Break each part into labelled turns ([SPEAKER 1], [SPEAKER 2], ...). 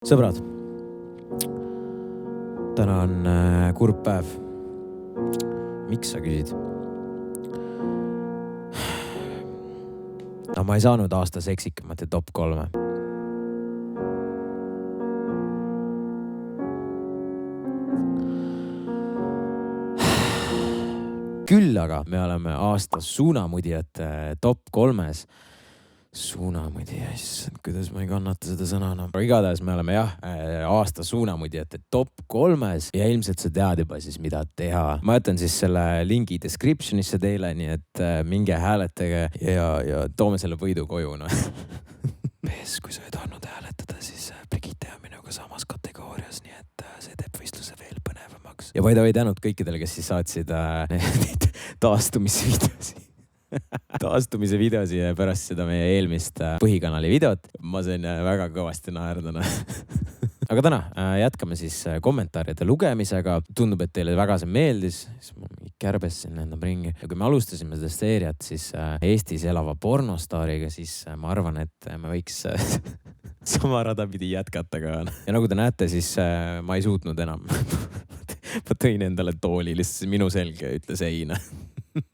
[SPEAKER 1] Sõbrad, täna on kurb päev. Miks sa küsid? No, ma ei saanud aasta seksikamat ja top 3. Küll aga me oleme aasta suunamudijate top 3-s. Suunamudija, kuidas ma ei kannata seda sõna. Aga igatahes me oleme aasta suunamudijate top 3-s ja ilmselt sa tead juba siis, mida teha. Ma jätan siis selle lingi descriptionisse teile, nii et minge hääletage ja toome selle võidu koju. Mees, kui sa ei tahtnud hääletada, siis Brigitte on minuga samas kategoorias, nii et see teeb võistluse veel põnevamaks. Ja vaid tänud kõikidele, kes siis saatsid neid taastumise videosi pärast seda meie eelmist põhikanali videot. Ma sain väga kõvasti naerdana. Aga täna jätkame siis kommentaaride lugemisega. Tundub, et teile väga see meeldis. Siis ma kärbessin endam ringi. Ja kui me alustasime seda seeriat, siis Eestis elava pornostaariga, siis ma arvan, et me võiks sama rada pidi jätkata ka. Ja nagu te näete, siis ma ei suutnud enam. Ma tõin endale tooli, lihtsalt minu selge ütles ei.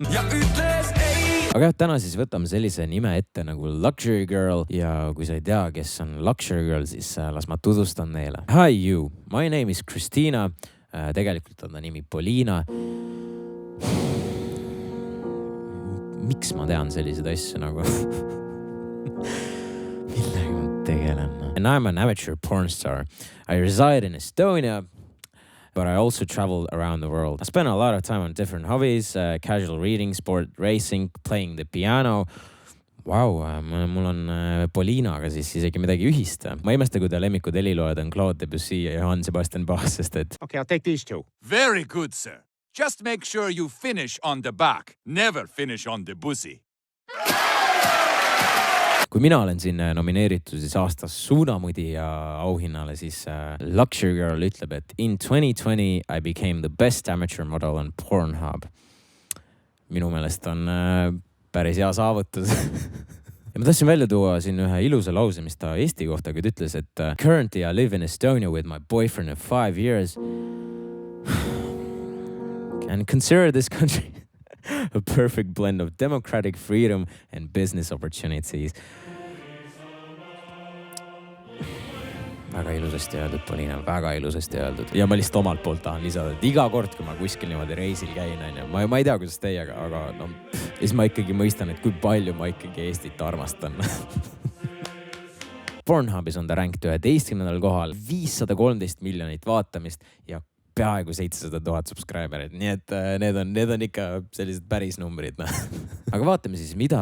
[SPEAKER 1] Ja ütles ei! Aga täna siis võtame sellise nime ette nagu Luxury Girl ja kui sa ei tea, kes on Luxury Girl, siis las ma tutvustan neile. Hi you, my name is Christina, tegelikult on ta nimi Polina. Miks ma tean selliseid asju nagu? Millega ma tegelen? And I'm an amateur porn star. I reside in Estonia, but I also travel around the world. I spend a lot of time on different hobbies, casual reading, sport, racing, playing the piano. Wow, mul on Polinaga siis isegi midagi ühist. Ma imesta, kui ta lemmikud heliloojad on Claude Debussy ja Johann Sebastian Bach, sest et...
[SPEAKER 2] Okay, I'll take these two.
[SPEAKER 3] Very good, sir. Just make sure you finish on the back. Never finish on the bussy.
[SPEAKER 1] Kui mina olen siin nomineeritud siis aastas suunamudija auhinnale, siis Luxury Girl ütleb, et in 2020 I became the best amateur model on Pornhub. Minu meelest on päris hea saavutus. Ja ma tahtsin välja tuua siin ühe ilusa lause, mis ta Eesti kohta küll ütles, et currently I live in Estonia with my boyfriend of 5 years and consider this country a perfect blend of democratic freedom and business opportunities. Väga ilusasti öeldud, Polina, väga ilusasti öeldud. Ja ma lihtsalt omalt poolt tahan lisada, et iga kord, kui ma kuskil niimoodi reisil käin, ma ei tea, kuidas teiega, aga no, siis ma ikkagi mõistan, et kui palju ma ikkagi Eestit armastan. Pornhubis on ta ranked 11. kohal, 513 miljonit vaatamist ja peaaegu 700 000 subscriberit, nii et need on ikka sellised päris numbrid. Aga vaatame siis, mida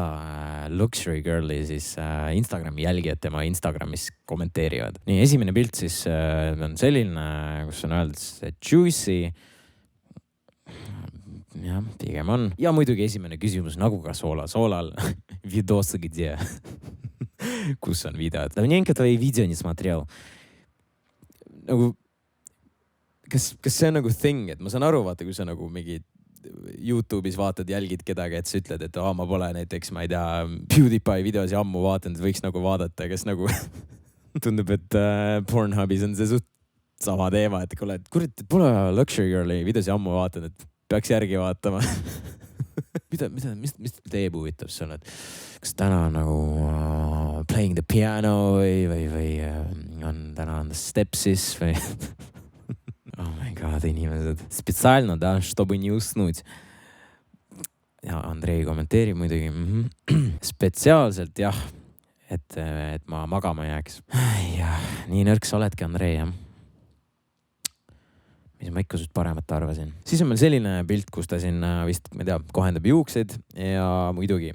[SPEAKER 1] Luxury Girli siis Instagrami jälgijad tema Instagramis kommenteerivad. Nii, esimene pilt siis on selline, kus on öeldud juicy. Ja, pigem on. Ja muidugi esimene küsimus, nagu ka soolal. Videoсы где? Kus on videod? Давненько твои видео не смотрел. Nagu Kas see on nagu thing, et ma saan aru, vaata, kui sa nagu mingi YouTube'is vaatad, jälgid kedagi, et sa ütled, et ma pole näiteks, ma ei tea, PewDiePie videosi ammu vaatanud, võiks nagu vaadata, kes nagu tundub, et Pornhubis on see suht sama teema, et kuule, kurat, pole Luxury Girli videosi ammu vaatanud, et peaks järgi vaatama. Mis teeb huvitab sul, et kas täna on nagu playing the piano või on täna on the stepsis või... Oh my god, inimesed. Spetsiaalne, da, чтобы не уснуть. Ja Andrei kommenteerib muidugi. Spetsiaalselt, jah, et ma magama jääks. Ja, nii nõrk sa oledki, Andrei, jah. Mis ma ikka sust paremat arvasin. Siis on meil selline pilt, kus ta siin vist, ma ei tea, kohendab juukseid ja muidugi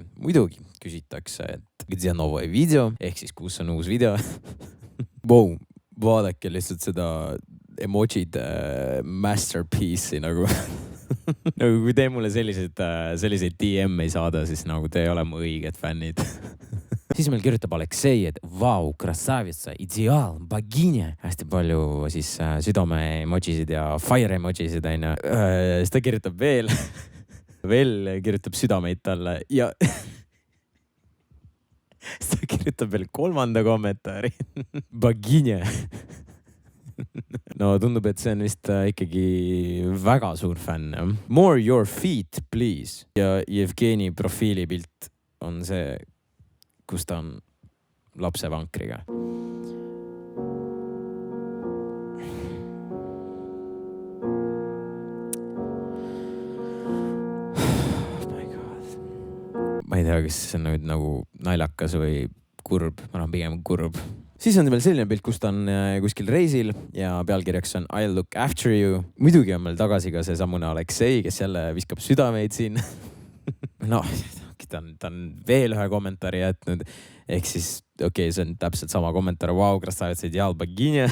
[SPEAKER 1] küsitakse, et где новое видео, ehk siis kus on uus video. Wow, vaadake lihtsalt seda emojid masterpiece'i nagu. Nagu kui te mulle selliseid DM ei saada, siis nagu te ei ole mu õiged fännid. Siis meil kirjutab Aleksei, et vau, krasavitsa, ideaal, boginia. Hästi palju siis südame emojisid ja fire emojisid. Siis ta kirjutab veel kirjutab südameid talle ja siis ta kirjutab veel 3. kommentaari. Baginje. No tundub, et see on vist ikkagi väga suur fänn. More your feet, please. Ja Jevgeni profiilipilt on see, kus ta on lapsevankriga. Ma ei tea, kas see on nüüd nagu naljakas või kurb. Ma olen pigem kurb. Siis on meil selline pilt, kus ta on kuskil reisil ja pealkirjaks on I'll look after you. Muidugi on meil tagasi ka see samune Aleksei, kes jälle viskab südameid siin. No, ta on veel ühe kommentaari jätnud. Ehk siis, okei, see on täpselt sama kommentaar. Vau, krasavets ideal baginje.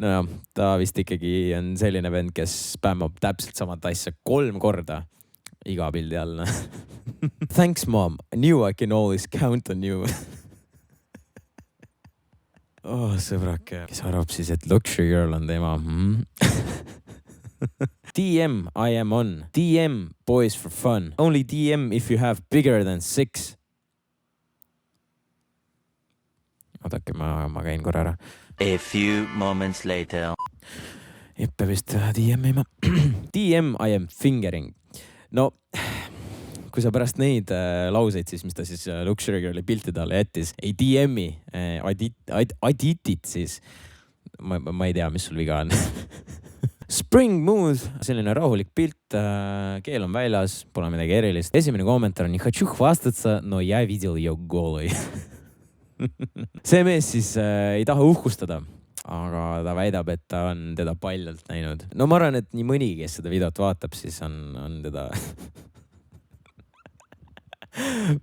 [SPEAKER 1] No, ta vist ikkagi on selline vend, kes spämmab täpselt samat asja 3 korda. Iga pildi all. Thanks, mom. I knew I can always count on you. Sõbrake. Kes arvab siis, et luxury girl on tema? DM, I am on. DM, boys for fun. Only DM if you have bigger than 6. Oodake, ma käin korra ära.
[SPEAKER 2] A few moments later.
[SPEAKER 1] Jeppe vist DM-ima. DM, I am fingering. No, kui sa pärast neid lauseid siis, mis ta siis Luxury Girli piltide alla jättis, ei DM-i, aditit siis, ma ei tea, mis sul viga on. Spring mood, selline rahulik pilt, keel on väljas, pole midagi erilist. Esimene kommentaar on, не хочу хвастаться, но я видел ее голой. See mees siis ei taha uhkustada. Aga ta väidab, et ta on teda paljalt näinud. No ma arvan, et nii mõni, kes seda videot vaatab, siis on teda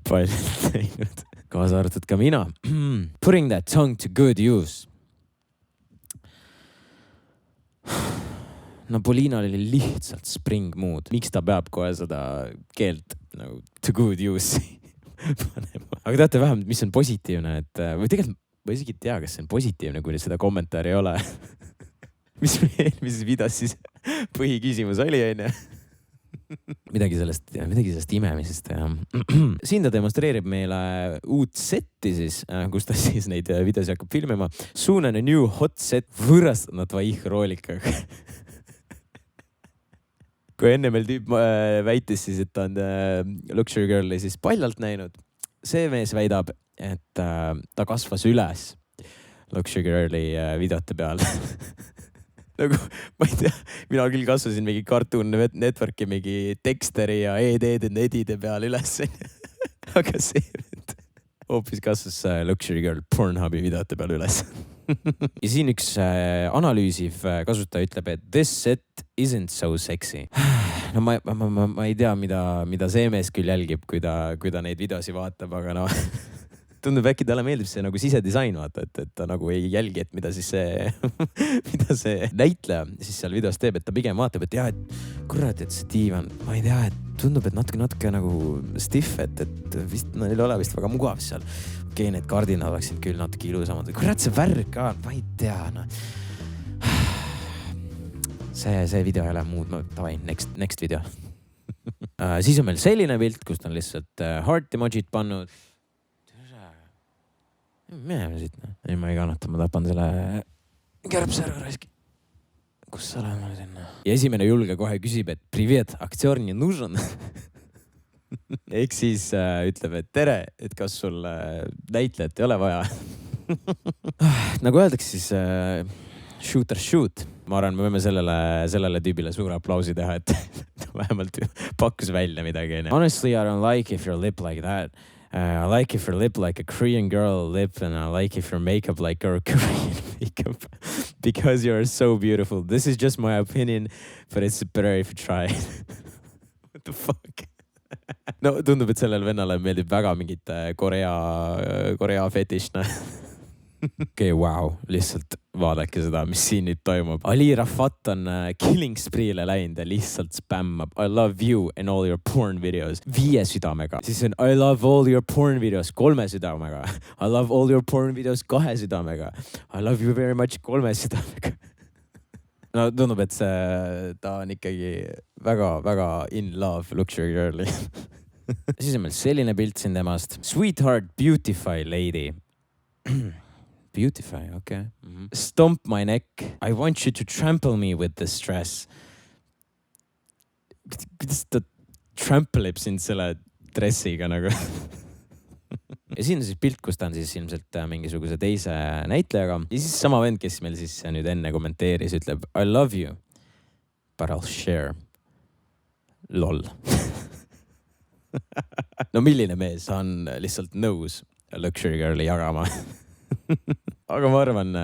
[SPEAKER 1] paljalt näinud. Kaasa arvatud ka mina. Putting that tongue to good use. No Polinal oli lihtsalt spring mood. Miks ta peab kohe seda keelt nagu to good use panema? Aga teate vähemalt, mis on positiivne, et või tegelikult ma isegi tea, kas see on positiivne, kui seda kommentaari ei ole. Mis eelmises videos siis põhiküsimus oli, on ju? Midagi sellest imemisest. Siin ta demonstreerib meile uut setti siis, kus ta siis neid videosi hakkab filmima. Soon on a new hot set võõrast na tvoих роликах. Kui enne meil tüüp väitis siis, et ta on Luxury Girli siis paljalt näinud. See mees väidab, et ta kasvas üles Luxury Girli videote peal. Nagu, ma ei tea, mina küll kasvasin mingi Cartoon Networki, mingi Dexteri ja ED-de peal üles. Aga see hoopis kasvas Luxury Girl Pornhubi videote peal üles. Ja siin üks analüüsiv kasutaja ütleb, et this set isn't so sexy. No ma ei tea, mida see mees küll jälgib, kui ta neid videosi vaatab, aga no tundub äkki talle meeldib see nagu sisedisain, vaata, et ta nagu ei jälgi, et mida see näitleja siis seal videos teeb, et ta pigem vaatab, et jah, et kurat, et see diivan, ma ei tea, et tundub, et natuke nagu stiff, et vist neil ei ole vist väga mugav seal. Okei, need kardinad oleksid küll natuke ilusamad. Kurat, see värv ka, ma ei tea, no. See video ei ole muud, tavai, next video. Siis on meil selline pilt, kus ta on lihtsalt heart emojit pannud. Mineme siit, ei ma ei kannata, ma tapan selle kärbse ära raiski. Kus sa oled mulle sinna? Ja esimene julge kohe küsib, et privet, aktsioor nii нужен. Ehk siis ütleb, et tere, et kas sul näitlejat ei ole vaja. Nagu öeldakse siis shoot or shoot. Ma arvan, me võime sellele tüübile suure aplausi teha, et vähemalt pakkus välja midagi. Honestly, I don't like if your lip like that. I like if your lip like a Korean girl lip and I like if your makeup like your Korean makeup because you're so beautiful. This is just my opinion, but it's better if you try. What the fuck? No tundub, et sellel vennale meeldib väga mingit Korea fetišna. Okei, wow, lihtsalt vaadake seda, mis siin nüüd toimub. Ali Rafat on killing spree'le läinud ja lihtsalt spämmab I love you and all your porn videos 5 südamega. Siis on I love all your porn videos 3 südamega. I love all your porn videos 2 südamega. I love you very much 3 südamega. No tundub, et ta on ikkagi väga in love Luxury Girli. siis on meil selline pilt siin temast. Sweetheart Beautify Lady. Beautify, okei. Stomp my neck. I want you to trample me with the stress. Kuidas ta trampleb sind selle dressiga nagu? Ja siin on siis pilt, kus ta on siis ilmselt mingisuguse teise näitlejaga. Ja siis sama vend, kes meil siis nüüd enne kommenteeris, ütleb I love you, but I'll share. Lol. No milline mees on lihtsalt nõus Luxury Girli jagama. Aga ma arvan,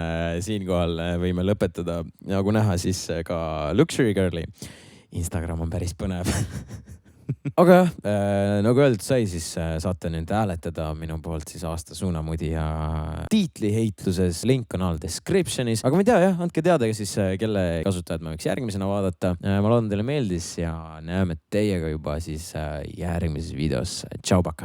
[SPEAKER 1] siinkohal võime lõpetada. Nagu näha, siis ka Luxury Girli Instagram on päris põnev. Aga nagu öeldud sai, siis saate nüüd hääletada minu poolt siis aasta suunamudija tiitli heitluses. Link on all descriptionis. Aga ma ei tea, jah, andke teada siis, kelle kasutajad ma võiks järgmisena vaadata. Ma loodan teile meeldis ja näeme teiega juba siis järgmises videos. Tšau, paka!